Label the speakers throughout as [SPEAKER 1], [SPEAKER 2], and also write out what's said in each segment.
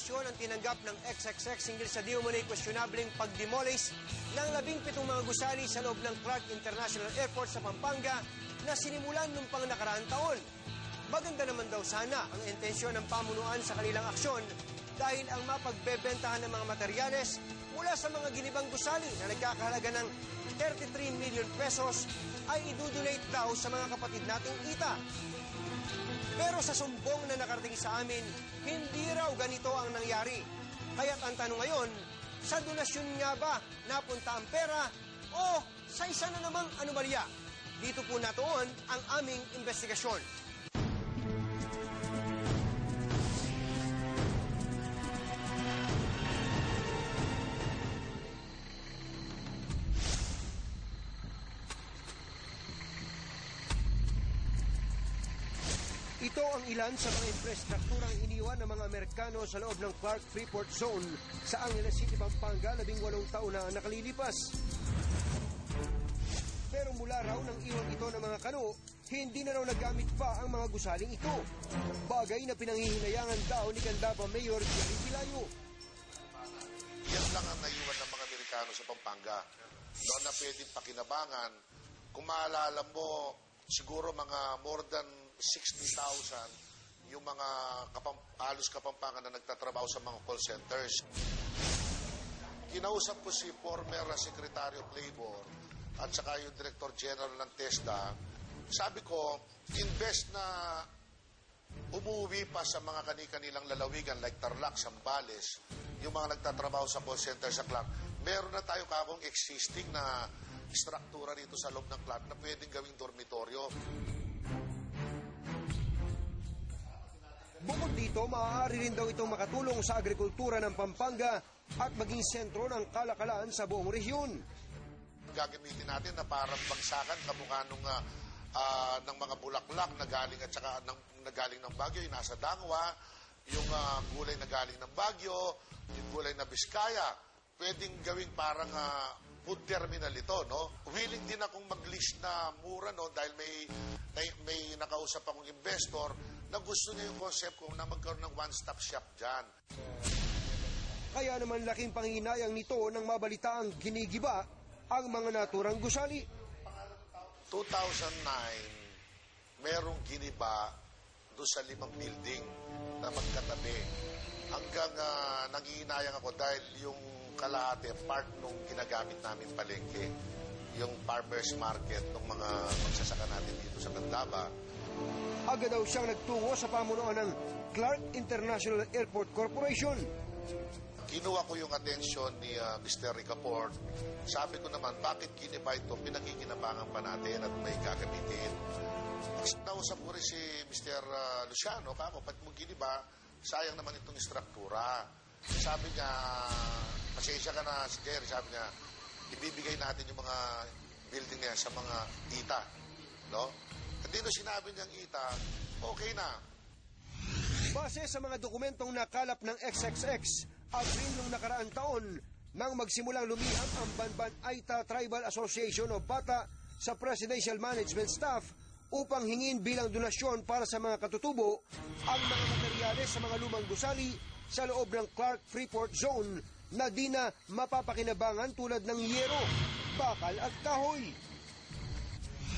[SPEAKER 1] akusasyon ang tinanggap ng XXX hinggil sa di umano'y questionableng pagdemolish ng 17 mga gusali sa loob ng Clark International Airport sa Pampanga na sinimulan noong pang nakaraang taon. Maganda naman daw sana ang intensyon ng pamunuan sa kanilang aksyon dahil ang mapagbebentahan ng mga materyales mula sa mga ginibang gusali na nagkakahalaga ng 33 million pesos ay idudonate daw sa mga kapatid nating ita. Pero sa sumbong na nakarating sa amin, hindi raw ganito ang nangyari. Kaya't ang tanong ngayon, sa donasyon nga ba napunta ang pera o sa isa na namang anomalya? Dito po natuon ang aming investigasyon. Ito ang ilan sa mga infrastrukturang iniwan ng mga Amerikano sa loob ng Clark Freeport Zone sa Angeles City, Pampanga, 18 taon na nakalilipas. Pero mula raw nang iwan ito ng mga kano, hindi na raw nagamit pa ang mga gusaling ito. Bagay na pinanghihinayangan daw ni Candaba Mayor Jerry Pilayo.
[SPEAKER 2] Yan lang ang naiwan ng mga Amerikano sa Pampanga. Doon na pwedeng pakinabangan. Kung maalala mo, siguro mga more than 60,000 yung mga halos Kapampangan na nagtatrabaho sa mga call centers. Kinausap ko si former Secretary of Labor at saka yung Director General ng TESDA. Sabi ko, invest na umuwi pa sa mga kani-kanilang lalawigan like Tarlac, Zambales, yung mga nagtatrabaho sa call center sa Clark. Meron na tayo kakong existing na struktura rito sa loob ng Clark na pwedeng gawing dormitoryo.
[SPEAKER 1] Bukod dito, maaari rin daw itong makatulong sa agrikultura ng Pampanga at maging sentro ng kalakalan sa buong rehiyon.
[SPEAKER 2] Gagamitin natin na parang bagsakan kamukha ng mga bulaklak na galing at saka na galing ng Baguio, yung nasa Dangwa, yung gulay na galing ng Baguio, yung gulay na Biskaya. Pwedeng gawing parang food terminal ito, no? Willing din akong mag-list na mura, no? Dahil may nakausap akong investor na gusto niya yung concept ko na magkaroon ng one-stop shop dyan.
[SPEAKER 1] Kaya naman laking panghinayang nito nang mabalitaang ginigiba ang mga naturang gusali.
[SPEAKER 2] 2009, merong giniba doon sa 5 building na magkatabi. Hanggang nangihinayang ako dahil yung kalahati, part nung ginagamit namin palengke, yung farmers market ng mga magsasaka natin dito sa Candaba.
[SPEAKER 1] Agad daw siyang nagtungo sa pamunuan ng Clark International Airport Corporation.
[SPEAKER 2] Kinuha ko yung atensyon ni Mr. Ricaport. Sabi ko naman, bakit giniba ito? Pinagkikinabangan pa natin at may gagamitin. Nausap ko rin si Mr. Luciano, kako, ba't mo giniba? Sayang naman itong struktura. Sabi niya, pasensya ka na, si Jerry, sabi niya, ibibigay natin yung mga building niya sa mga ita. No? Hindi no sinabi niyang ita, okay na.
[SPEAKER 1] Base sa mga dokumentong nakalap ng XXX, Abril nung nakaraang taon, nang magsimulang lumiham ang Banban Aita Tribal Association o BATA sa Presidential Management Staff upang hingin bilang donasyon para sa mga katutubo ang mga materyales sa mga lumang gusali sa loob ng Clark Freeport Zone na di na mapapakinabangan tulad ng yero, bakal at kahoy.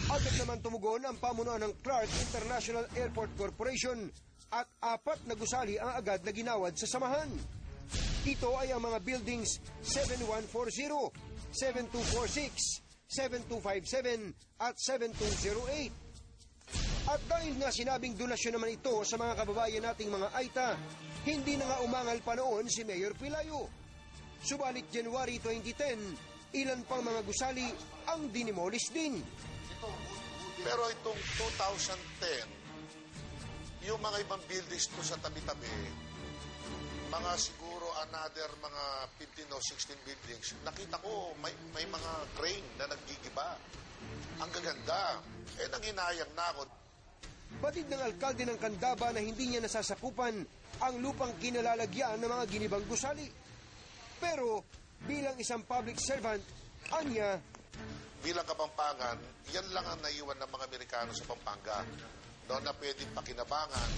[SPEAKER 1] Agad naman tumugon ang pamunuan ng Clark International Airport Corporation at 4 na gusali ang agad na ginawad sa samahan. Ito ay ang mga buildings 7140, 7246, 7257 at 7208. At dahil nga sinabing donasyon naman ito sa mga kababayan nating mga Aita, hindi na nga umangal pa noon si Mayor Pilayo. Subalit January 2010, ilan pang mga gusali ang dinimolish din.
[SPEAKER 2] Pero itong 2010, yung mga ibang buildings to sa tabi-tabi, mga siguro another mga 15 o 16 buildings, nakita ko may mga crane na naggigiba. Ang gaganda. Nanginayang na ako.
[SPEAKER 1] Batid ng alkalde ng Candaba na hindi niya nasasakupan ang lupang kinalalagyan ng mga ginibang gusali. Pero bilang isang public servant, anya,
[SPEAKER 2] bilang Kapampangan, yan lang ang naiwan ng mga Amerikano sa Pampanga. Doon na pwedeng pakinabangan.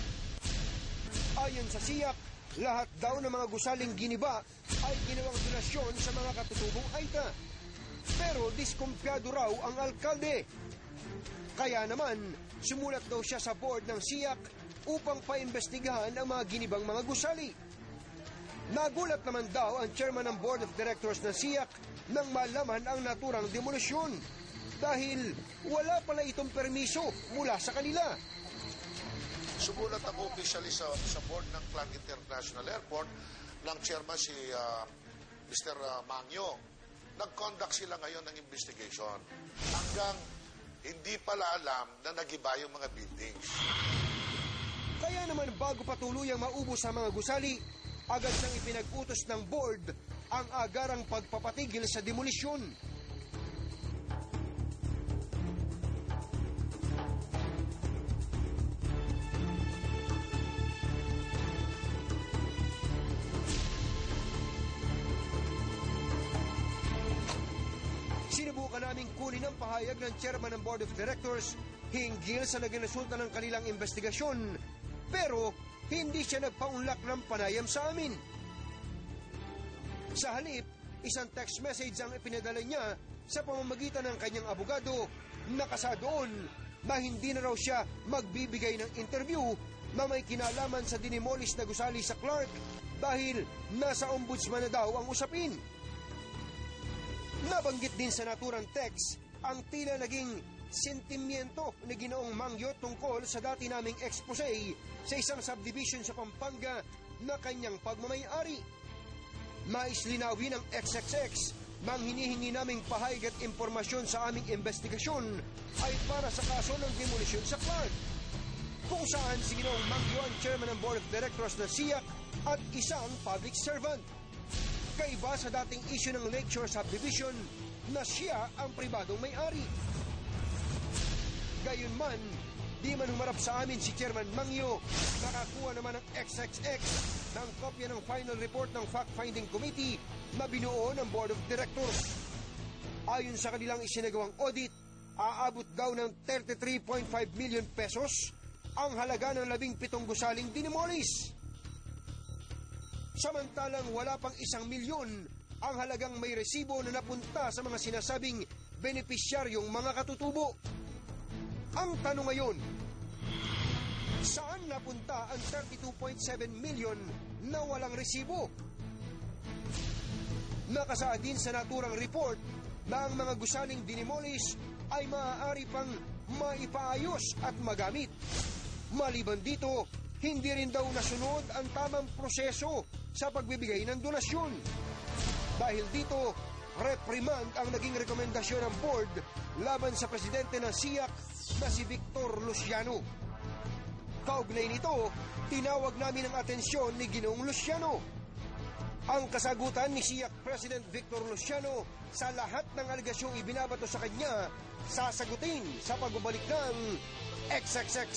[SPEAKER 1] Ayon sa SIAC, Lahat daw ng mga gusaling giniba ay ginawang donasyon sa mga katutubong Aita. Pero diskumpiyado raw ang alkalde. Kaya naman, sumulat daw siya sa board ng SIAC upang paimbestigahan ang mga ginibang mga gusali. Nagulat naman daw ang chairman ng board of directors ng SIAC nang malaman ang naturang demolisyon dahil wala pala itong permiso mula sa kanila.
[SPEAKER 2] Sumulat ako officially sa board ng Clark International Airport ng chairman si Mr. Mangyo. Nag-conduct sila ngayon ng investigation hanggang hindi pala alam na nagiba yung mga buildings.
[SPEAKER 1] Kaya naman bago pa tuluyang maubos ang mga gusali, agad nang ipinag-utos ng board ang agarang pagpapatigil sa demolisyon. Sinubukan naming kunin ang pahayag ng chairman ng board of directors hinggil sa naging resulta ng kanilang investigasyon, pero hindi siya nagpaunlak ng panayam sa amin. Sa halip, isang text message ang ipinadala niya sa pamamagitan ng kanyang abogado, nakasa doon na hindi na raw siya magbibigay ng interview na may kinalaman sa dinimolis na gusali sa Clark dahil nasa ombudsman na daw ang usapin. Nabanggit din sa naturang text ang tila naging sentimiento ni Ginoong Mangyo tungkol sa dati naming expose sa isang subdivision sa Pampanga na kanyang pagmamay-ari. Mais linawin ng XXX mang hinihingi naming pahayag at impormasyon sa aming investigasyon ay para sa kaso ng demolisyon sa Clark, kung saan si Ginoong Mangyo ang chairman ng board of directors ng SIAC at isang public servant. Kaiba sa dating issue ng Lakeshore Subdivision na siya ang pribadong may-ari. Gayunman, di man humarap sa amin si Chairman Mangyo, nakakuha naman ng XXX ng kopya ng final report ng fact-finding committee na binuo ng board of directors. Ayon sa kanilang isinagawang audit, aabot daw ng 33.5 million pesos ang halaga ng 17 gusaling dinimolis. Samantalang wala pang 1 milyon ang halagang may resibo na napunta sa mga sinasabing benepisyaryong mga katutubo. Ang tanong ngayon, saan napunta ang 32.7 million na walang resibo? Nakasaad din sa naturang report na ang mga gusaling dinimolis ay maaari pang maipaayos at magamit. Maliban dito, hindi rin daw nasunod ang tamang proseso sa pagbibigay ng donasyon. Dahil dito, reprimand ang naging rekomendasyon ng board laban sa presidente ng SIAC na si Victor Luciano. Kaugnay nito, tinawag namin ang atensyon ni Ginoong Luciano. Ang kasagutan ni SIAC President Victor Luciano sa lahat ng aligasyong ibinabato sa kanya, sasagutin sa pagbabalik ng XXX.